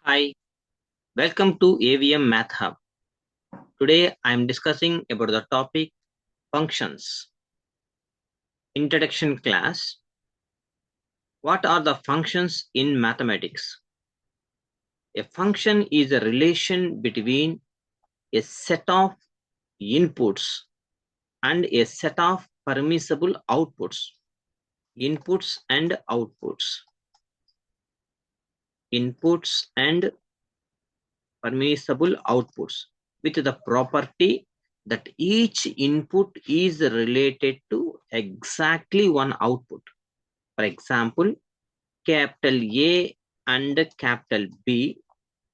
Hi, welcome to AVM Math Hub. Today I am discussing about the topic functions. Introduction class. What are the functions in mathematics? A function is a relation between a set of inputs and a set of permissible outputs. Inputs and outputs. Inputs and permissible outputs with the property that each input is related to exactly one output. For example, capital A and capital B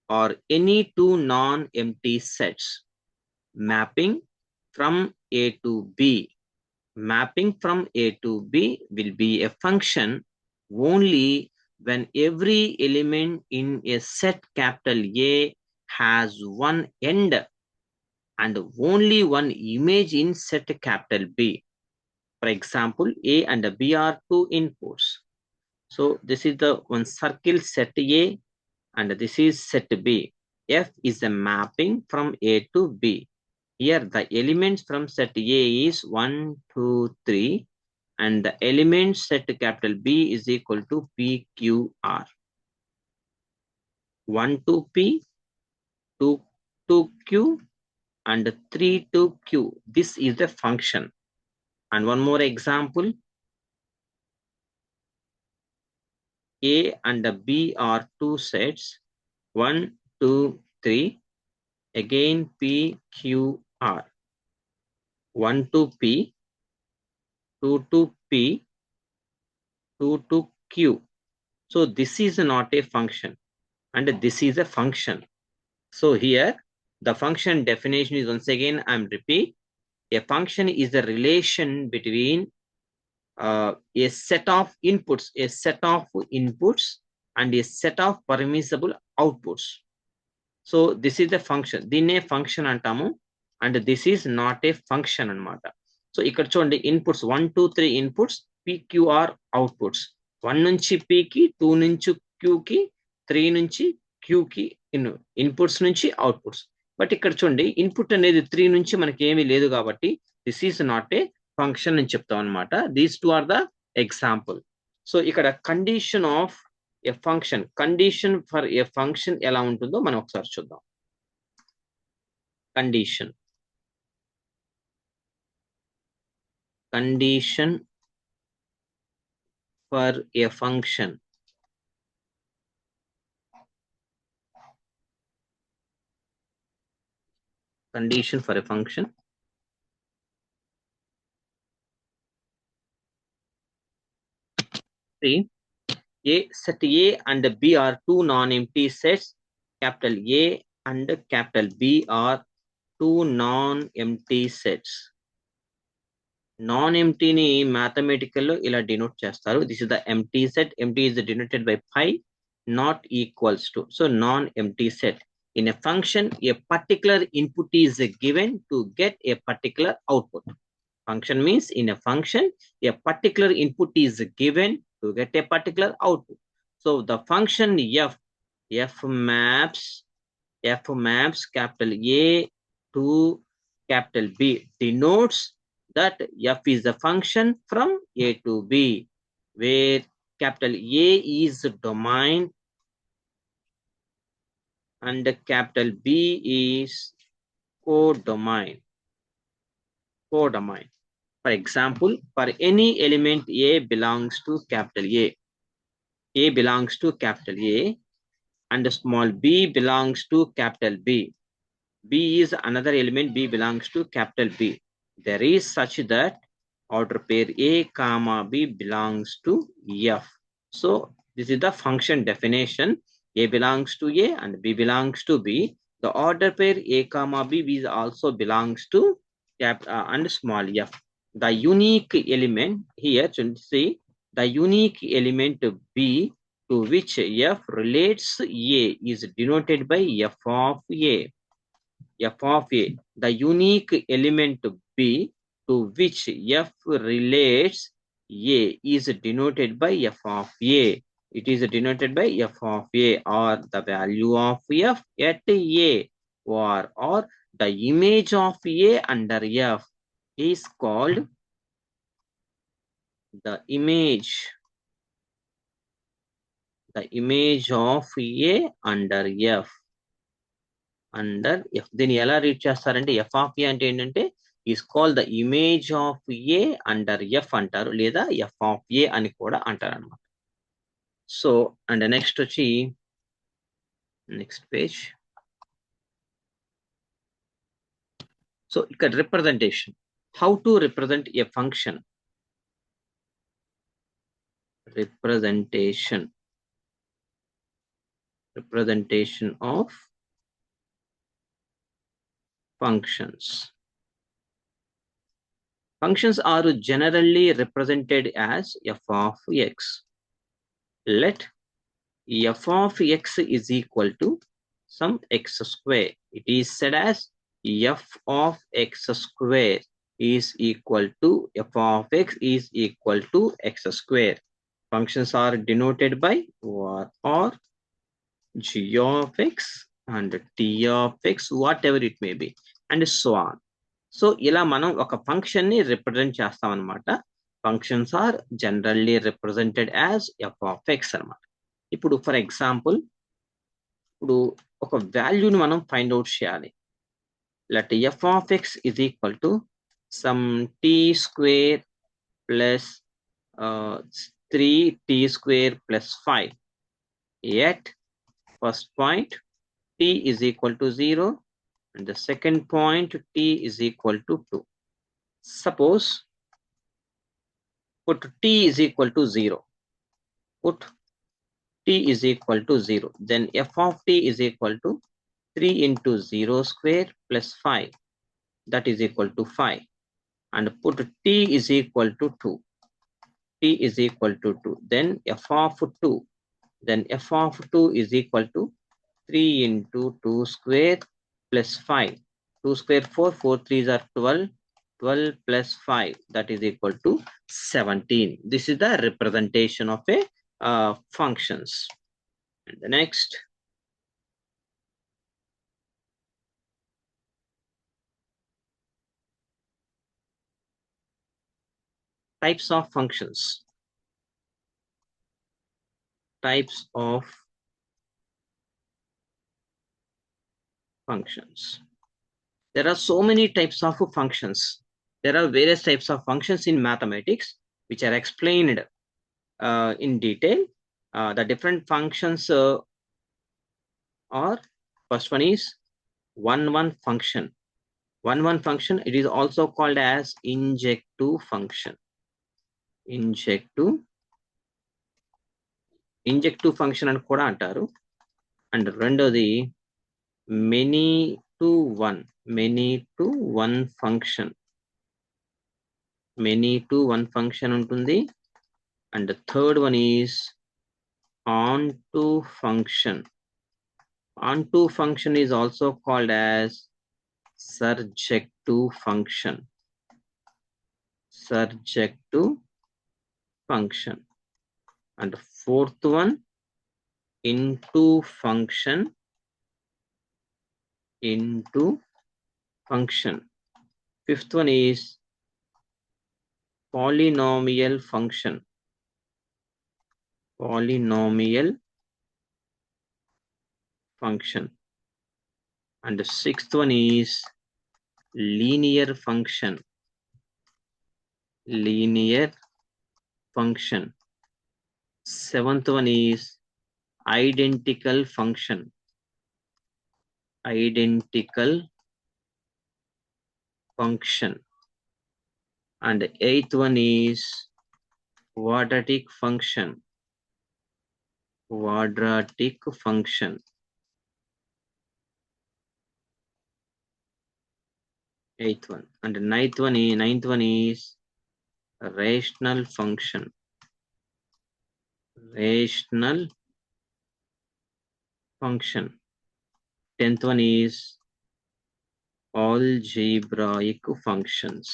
are any two non-empty sets. Mapping from A to B. Mapping from A to B will be a function only when every element in a set capital A has one end and only one image in set capital B. For example, A and B are two inputs. So this is the one circle set A and this is set B. F is a mapping from A to B. Here the elements from set A is 1, 2, 3 and the elements set capital B is equal to PQR. 1 to P, 2 to Q and 3 to Q. This is the function. And one more example. A and B are two sets. 1, 2, 3. Again P, Q, R. 1 to P, 2 to P, 2 to Q. So this is not a function and this is a function. So here the function definition is once again, I'm repeat. A function is a relation between a set of inputs, and a set of permissible outputs. So this is the function. దీన్నే function అంటాము and this is not a function అన్నమాట. So ఇక్కడ చూడండి inputs 1, 2, 3 inputs PQR outputs 1 నుంచి P కి 2 నుంచి Q కి 3 నుంచి Q కి ఇన్పుట్స్ నుంచి అవుట్పుట్స్. బట్ ఇక్కడ చూడండి ఇన్పుట్ అనేది 3 నుంచి మనకి ఏమీ లేదు కాబట్టి this is not a function అని చెప్తాం అనమాట. These two are the example. So ఇక్కడ condition of a function, condition for a function ఎలా ఉంటుందో మనం ఒకసారి చూద్దాం. Condition for a function. Condition for a function. See, set A and B are two non-empty sets. Capital A and capital B are two non-empty sets. Non-empty ni mathematical lo ila denote chestaru. This is the empty set. Empty is denoted by pi, not equals to. So non-empty set. In a function, a particular input is given to get a particular output. Function means in a function, a particular input is given to get a particular output. So the function f maps capital A to capital B denotes that f is a function from A to B, where capital A is domain and capital B is codomain. For example, for any element A belongs to capital A belongs to capital A and small b belongs to capital B. B is another element, B belongs to capital B. There is such that order pair A comma B belongs to F. So this is the function definition. A belongs to A and B belongs to B. The order pair A comma B also belongs to and small f. The unique element here, see, the unique element B to which f relates A is denoted by f of A. F of A. The unique element B to which f relates A is denoted by f of A. It is denoted by f of a, or the value of f at a, or the image of a under f is called the image of a under f. Under F. దీన్ని ఎలా read చేస్తారంటే F of ఏ అంటే ఏంటంటే is call the image of A under F అంటారు, లేదా F of ఏ అని కూడా అంటారు అనమాట. సో అండ్ నెక్స్ట్ వచ్చి నెక్స్ట్ పేజ్. సో ఇక్కడ representation, how to represent A function. representation of functions. Functions are generally represented as f of x. Let f of x is equal to some x square. It is said as f of x square is equal to f of x is equal to x square. Functions are denoted by what or g of x and t of x, whatever it may be, and so on. So ఇలా మనం ఒక function ని represent చేస్తాం అనమాట. Functions are generally represented as f of x అనమాట. ఇప్పుడు for example, ఇప్పుడు ఒక వాల్యూని మనం ఫైండ్ అవుట్ చేయాలి. Let f of x is equal to some t square plus 3t square plus 5. Yet first point t is equal to 0 and the second point t is equal to 2. Suppose put t is equal to 0. Put t is equal to 0. Then f of t is equal to 3 into 0 square plus 5. That is equal to 5. And put t is equal to 2. T is equal to 2. Then f of 2. Then f of 2 is equal to 3 into 2 square plus 5. 2 square 4, 4 3s are 12. 12 plus 5, that is equal to 17. This is the representation of a functions. And the next, types of functions. Types of functions. There are so many types of functions. There are various types of functions in mathematics which are explained in detail. The different functions are, first one is one function. One function, it is also called as injective function. Injective function అని కూడా అంటారు. And రెండోది many to one function. Many to one function ఉంటుంది. And the third one is onto function. Onto function is also called as surjective function. And the fourth one, into function. Fifth one is polynomial function. And the sixth one is linear function. Seventh one is identical function. And the eighth one is quadratic function. Eighth one. And the ninth one is rational function. Tenth one is algebraic functions.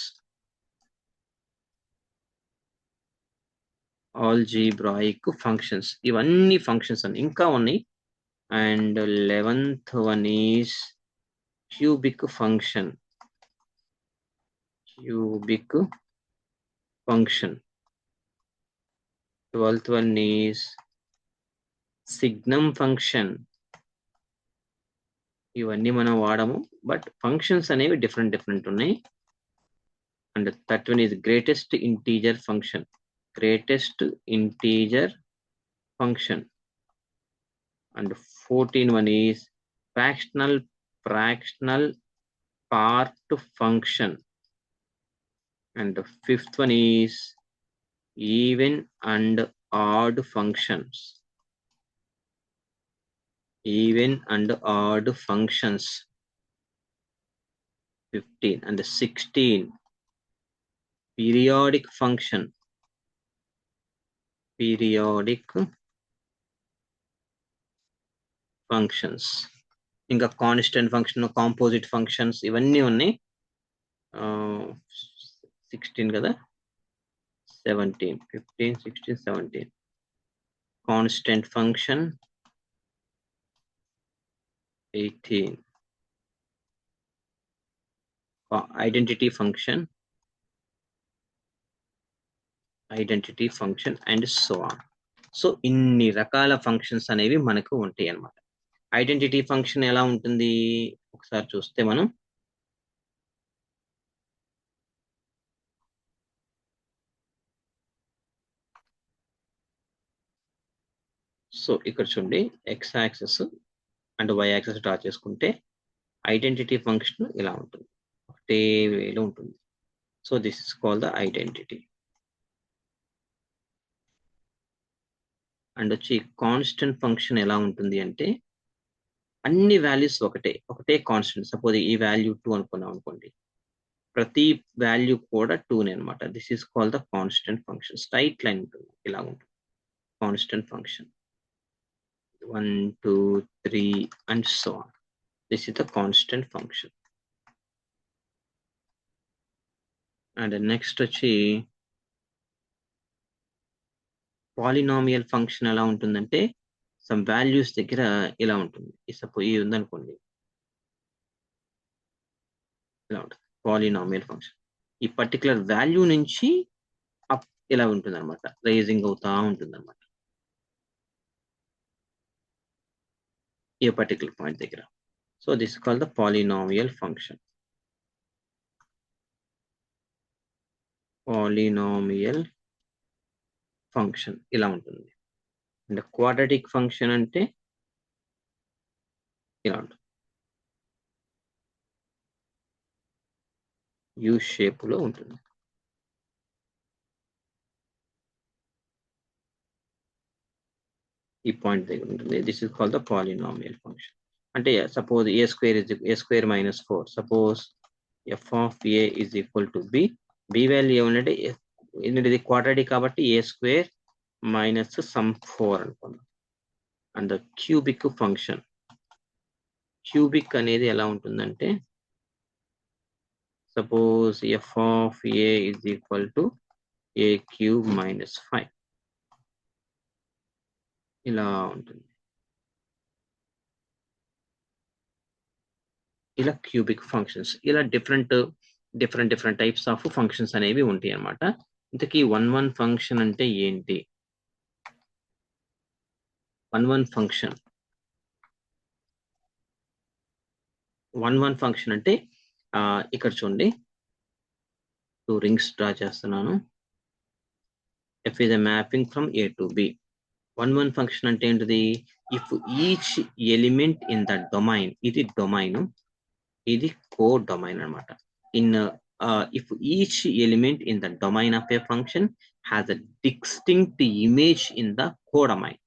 algebraic functions. ఇవన్నీ functions అని ఇంకా ఉన్నాయి. And 11th one is cubic function. Cubic function. 12th one is signum function. ఇవన్నీ మనం వాడము, but functions అనేవి different ఉన్నాయి. And 13 is greatest integer function. Greatest integer function. And 14 one is fractional part function. And the 5th one is even and odd functions. Even and odd functions. 15. And the 16 periodic function. Periodic functions. ఇంకా constant function, composite functions ఇవన్నీ ఉన్నాయి. 16 కదా, 17, 15, 16, 17. Constant function 18. Identity function and so on. So ఇన్ని రకాల functions అనేవి మనకు ఉంటాయి అన్నమాట. ఐడెంటిటీ ఫంక్షన్ ఎలా ఉంటుంది ఒకసారి చూస్తే మనం, సో ఇక్కడ చూడండి x axis and y axis draw చేసుకుంటే ఐడెంటిటీ ఫంక్షన్ ఇలా ఉంటుంది, ఒకటే వేలో ఉంటుంది. So this is call the identity. And వచ్చి కాన్స్టెంట్ ఫంక్షన్ ఎలా ఉంటుంది అంటే అన్ని వాల్యూస్ ఒకటే కాన్స్టెంట్. సపోజ్ ఈ వాల్యూ 2 అనుకున్నాం అనుకోండి, ప్రతి వాల్యూ కూడా 2నే అనమాట. This is call the constant function. Straight line ఉంటుంది, ఇలా ఉంటుంది constant function. 1, 2, 3 and so on. This is the constant function. And the next వచ్చి పాలినామియల్ ఫంక్షన్ ఎలా ఉంటుందంటే సమ్ వాల్యూస్ దగ్గర ఇలా ఉంటుంది. సపోజ్ ఇది ఉందనుకోండి, ఇలా ఉంటుంది పాలినామియల్ ఫంక్షన్. ఈ పర్టికులర్ వాల్యూ నుంచి అప్ ఇలా ఉంటుంది అనమాట, రైజింగ్ అవుతా ఉంటుంది అనమాట ఏ పర్టికులర్ పాయింట్ దగ్గర. So this call the polynomial function. Polynomial function ఇలా ఉంటుంది. అండ్ క్వాడ్రాటిక్ ఫంక్షన్ అంటే ఇలా ఉంటుంది, యూ షేప్ లో ఉంటుంది. ఈ పాయింట్ దగ్గర ఉంటుంది. This is call the polynomial function. అంటే suppose a square minus 4. Suppose f of a is equal to B. B value ఏమంటే ఇది క్వాడ్రాటిక్ కాబట్టి ఏ స్క్వేర్ మైనస్ సమ్ 4 అనుకున్నాం. And the cubic function. Cubic అనేది ఎలా ఉంటుందంటే suppose f of a is equal to A cube minus 5 ఇలా ఉంటుంది. ఇలా క్యూబిక్ ఫంక్షన్స్, ఇలా డిఫరెంట్ టైప్స్ ఆఫ్ ఫంక్షన్స్ అనేవి ఉంటాయి అన్నమాట. ఇంతకీ 1 ఫంక్షన్ అంటే ఏంటి? 1 ఫంక్షన్ 1 ఫంక్షన్ అంటే ఇక్కడ చూడండి 2 రింగ్స్ డ్రా చేస్తున్నాను. F is a mapping from A to be. 1 function అంటే ఏంటిది? If each element in the domain, ఇది డొమైన్, ఇది కో డొమైన్ అనమాట. If each element in the domain of a function has a distinct image in the codomain.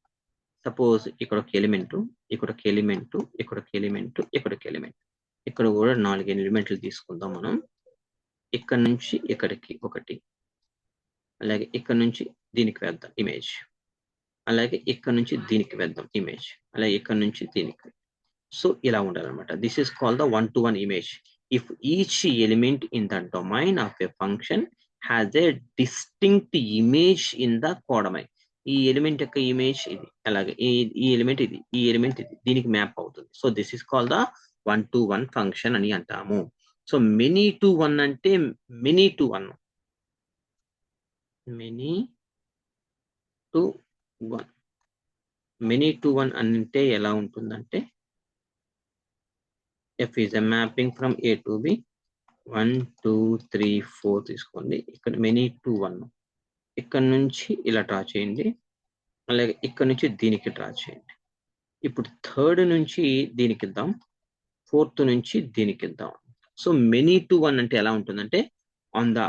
Suppose ఇక్కడ ఒక element, ఇక్కడ ఒక element, ఇక్కడ ఒక ఎలిమెంట్, ఇక్కడ ఒక ఎలిమెంట్, ఇక్కడ కూడా 4 ఎలిమెంట్లు తీసుకుందాం మనం. ఇక్కడ నుంచి ఇక్కడికి ఒకటి, అలాగే ఇక్కడ నుంచి దీనికి వేద్దాం ఇమేజ్, అలాగే ఇక్కడ నుంచి దీనికి వేద్దాం ఇమేజ్, అలాగే ఇక్కడ నుంచి దీనికి. సో ఇలా ఉండాలన్నమాట. This is called the 1-to-1 image. If each element in the domain of a function has a distinct image in the code domain. ఈ ఎలిమెంట్ యొక్క ఇమేజ్ ఇది, అలాగే ఈ ఎలిమెంట్ ఇది, ఈ ఎలిమెంట్ ఇది, దీనికి మ్యాప్ అవుతుంది. So this is call the 1-to-1 function అని అంటాము. సో మెనీ టు వన్ అంటే many to one, many to one, many to one అంటే ఎలా ఉంటుందంటే F is a mapping from A to be 1 2 3 4 తీసుకోండి. ఇక్కడ మెనీ టు వన్, ఇక్కడ నుంచి ఇలా డ్రా చేయండి, అలాగే ఇక్కడ నుంచి దీనికి డ్రా చేయండి. ఇప్పుడు థర్డ్ నుంచి దీనికి ఇద్దాం, ఫోర్త్ నుంచి దీనికి ఇద్దాం. సో మెనీ టు వన్ అంటే ఎలా ఉంటుందంటే on the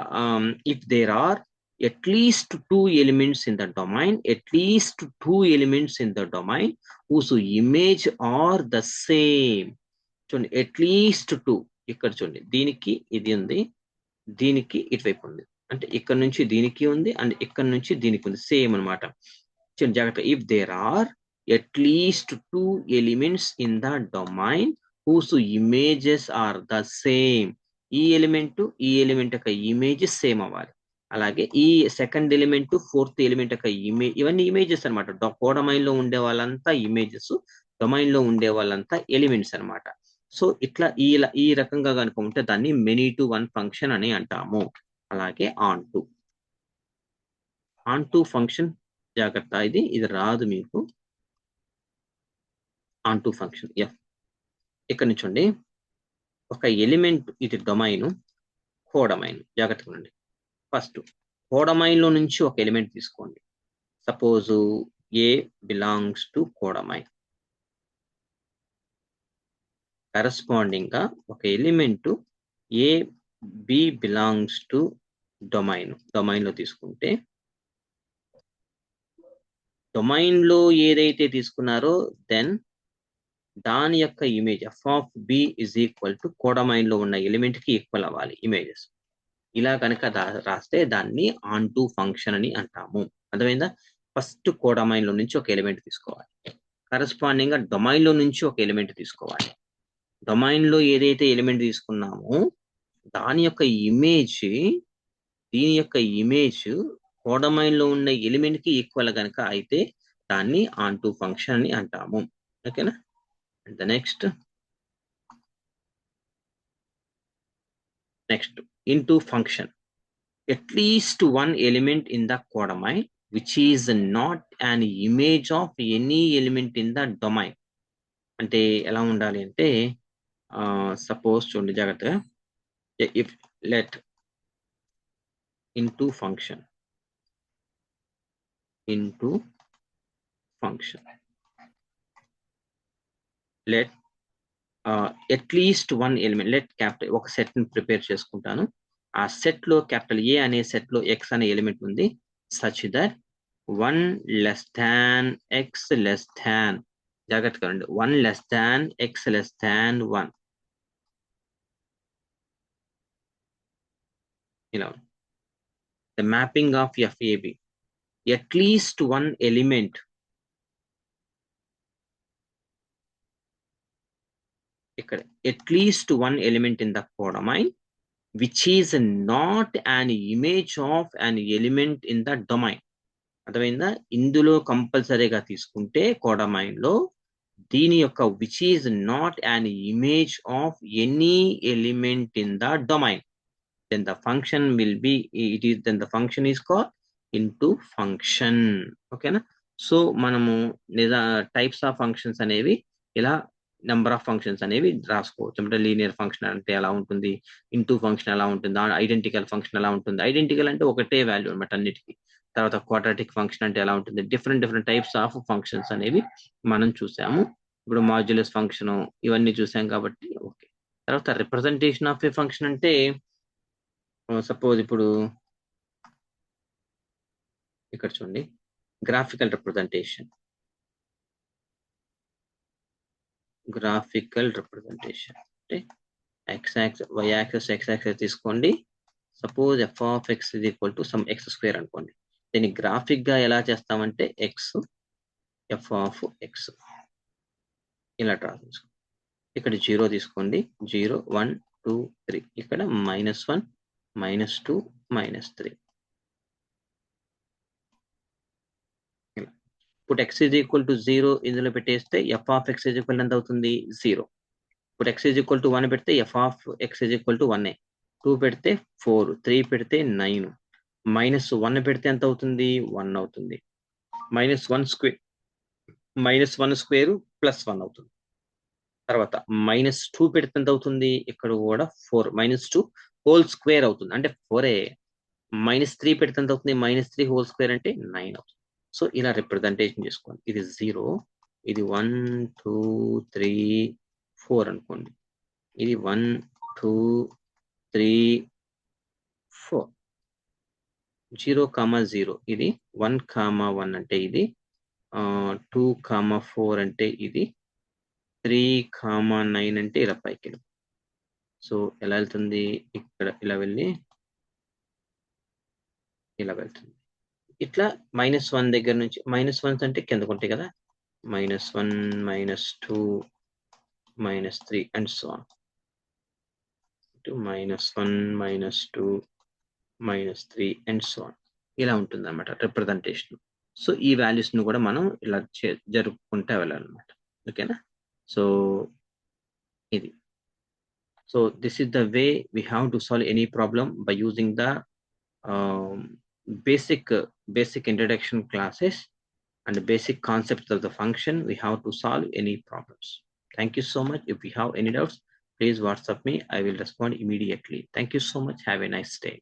if there are at least 2 elements in the domain, at least 2 elements in the domain whose image are the same. చూడండి అట్లీస్ట్ 2, ఇక్కడ చూడండి దీనికి ఇది ఉంది, దీనికి ఇటువైపు ఉంది, అంటే ఇక్కడ నుంచి దీనికి ఉంది అండ్ ఇక్కడ నుంచి దీనికి ఉంది, సేమ్ అనమాట. చూడండి జాగ్రత్త, if there are at least 2 elements in the domain whose images are the same. ఈ ఎలిమెంట్ యొక్క ఇమేజ్ సేమ్ అవ్వాలి. అలాగే ఈ సెకండ్ ఎలిమెంట్ ఫోర్త్ ఎలిమెంట్ యొక్క ఇమేజ్, ఇవన్నీ ఇమేజెస్ అనమాట. కోడమైన్ లో ఉండే వాళ్ళంతా ఇమేజెస్, డొమైన్ లో ఉండే వాళ్ళంతా ఎలిమెంట్స్ అనమాట. సో ఇట్లా ఈ రకంగా కనుక ఉంటే దాన్ని మెనీ టు వన్ ఫంక్షన్ అని అంటాము. అలాగే ఆన్ టు ఫంక్షన్, జాగ్రత్త ఇది రాదు మీకు. ఆన్ టు ఫంక్షన్ ఇక్కడ నుంచండి ఒక ఎలిమెంట్, ఇది డొమైన్, కోడమైన్, జాగ్రత్తగా ఉండండి. ఫస్ట్ కోడమైన్ లో నుంచి ఒక ఎలిమెంట్ తీసుకోండి. Suppose A belongs to codomain, corresponding గా ఒక element A B belongs to domain లో తీసుకుంటే, డొమైన్ లో ఏదైతే తీసుకున్నారో దెన్ దాని యొక్క image f of B is equal to codomain లో ఉన్న ఎలిమెంట్ కి ఈక్వల్ అవ్వాలి ఇమేజెస్. ఇలా కనుక రాస్తే దాన్ని ఆన్ టు ఫంక్షన్ అని అంటాము. అర్థమైందా? ఫస్ట్ కోడమైన్ లో నుంచి ఒక ఎలిమెంట్ తీసుకోవాలి, కరెస్పాండింగ్ గా డొమైన్ లో నుంచి ఒక ఎలిమెంట్ తీసుకోవాలి. డొమైన్ లో ఏదైతే ఎలిమెంట్ తీసుకున్నామో దాని యొక్క ఇమేజ్, దీని యొక్క ఇమేజ్ కోడమైన్ లో ఉన్న ఎలిమెంట్ కి ఈక్వల్ కనుక అయితే దాన్ని ఆన్ టు ఫంక్షన్ అని అంటాము. ఓకేనా? The next into function, at least one element in the codomain which is not an image of any element in the domain. అంటే ఎలా ఉండాలి అంటే సపోజ్ చూడండి జాగ్రత్తగా, if let into function let at least one element, let capital ఒక set ని prepare చేసుకుంటాను. ఆ సెట్ లో క్యాపిటల్ ఏ అనే సెట్ లో ఎక్స్ అనే ఎలిమెంట్ ఉంది, such that 1 less than x less than, జాగ్రత్తగా రండి, 1 less than x less than 1. ఇలా the mapping of FAB, at least one element, ఇక్కడ at least one element in the codomain which is not an image of an element in the domain. అర్థమైందా? ఇందులో కంపల్సరీగా తీసుకుంటే కోడమైన్ లో దీని యొక్క which is not an image of any element in the domain, then the function will be, then the function is called into function. ఓకేనా? So మనము types of functions అనేవి ఇలా నెంబర్ ఆఫ్ ఫంక్షన్స్ అనేవి రాసుకోవచ్చు. అంటే లీనియర్ ఫంక్షన్ అంటే ఎలా ఉంటుంది, ఇంటూ ఫంక్షన్ ఎలా ఉంటుంది, ఐడెంటికల్ ఫంక్షన్ ఎలా ఉంటుంది. ఐడెంటికల్ అంటే ఒకటే వాల్యూ అనమాట అన్నిటికీ. తర్వాత క్వాడ్రాటిక్ ఫంక్షన్ అంటే ఎలా ఉంటుంది, డిఫరెంట్ టైప్స్ ఆఫ్ ఫంక్షన్స్ అనేవి మనం చూసాము. ఇప్పుడు మాడ్యులస్ ఫంక్షన్ ఇవన్నీ చూసాం కాబట్టి ఓకే. తర్వాత రిప్రజెంటేషన్ ఆఫ్ ఏ ఫంక్షన్ అంటే సపోజ్ ఇప్పుడు ఇక్కడ చూడండి, గ్రాఫికల్ రిప్రజెంటేషన్ అంటే x axis, y axis, x axis తీసుకోండి. సపోజ్ f of x is equal to some x square అనుకోండి. దీన్ని గ్రాఫిక్ గా ఎలా చేస్తామంటే x f ఆఫ్ x ఇలా డ్రా చేసుకోండి. ఇక్కడ 0 తీసుకోండి, 0 1 2 3, ఇక్కడ -1 -2 -3. ఇప్పుడు x is equal to 0 ఇందులో పెట్టేస్తే f of x is equal ఎంత అవుతుంది 0. ఇప్పుడు x is equal to 1 పెడితే f of x is equal to 1. 2 పెడితే 4, 3 పెడితే 9, -1 పెడితే ఎంత అవుతుంది 1 అవుతుంది. -1 స్క్వేర్ +1 అవుతుంది. తర్వాత -2 పెడితే ఎంత అవుతుంది ఇక్కడ కూడా 4 -2 హోల్ స్క్వేర్ అవుతుంది అంటే 4. -3 పెడితే ఎంత అవుతుంది -3 హోల్ స్క్వేర్ అంటే 9 అవుతుంది. సో ఇలా రిప్రజెంటేషన్ చేసుకోండి. ఇది 0, ఇది 1 2 3 4 అనుకోండి. ఇది 1 2 3 4. 0, 0 ఇది 1, 1 అంటే ఇది 2, 4 అంటే ఇది 3, 9 అంటే ఇలా పైకి వెళ్ళి. సో ఎలా వెళ్తుంది ఇక్కడ ఇలా వెళ్ళి ఇలా వెళ్తుంది. ఇట్లా -1 దగ్గర నుంచి -1 అంటే కిందకు ఉంటాయి కదా, -1 -2 -3 and so on to -1 -2 -3 and so on ఇలా ఉంటుంది అనమాట రిప్రజెంటేషన్. సో ఈ వాల్యూస్ ను కూడా మనం ఇలా జరుపుకుంటూ వెళ్ళాలన్నమాట. ఓకేనా? సో ఇది. So this is the way we have to solve any problem by using the basic introduction classes and the basic concepts of the function. We have to solve any problems. Thank you so much. If you have any doubts, please WhatsApp me. I will respond immediately. Thank you so much. Have a nice day.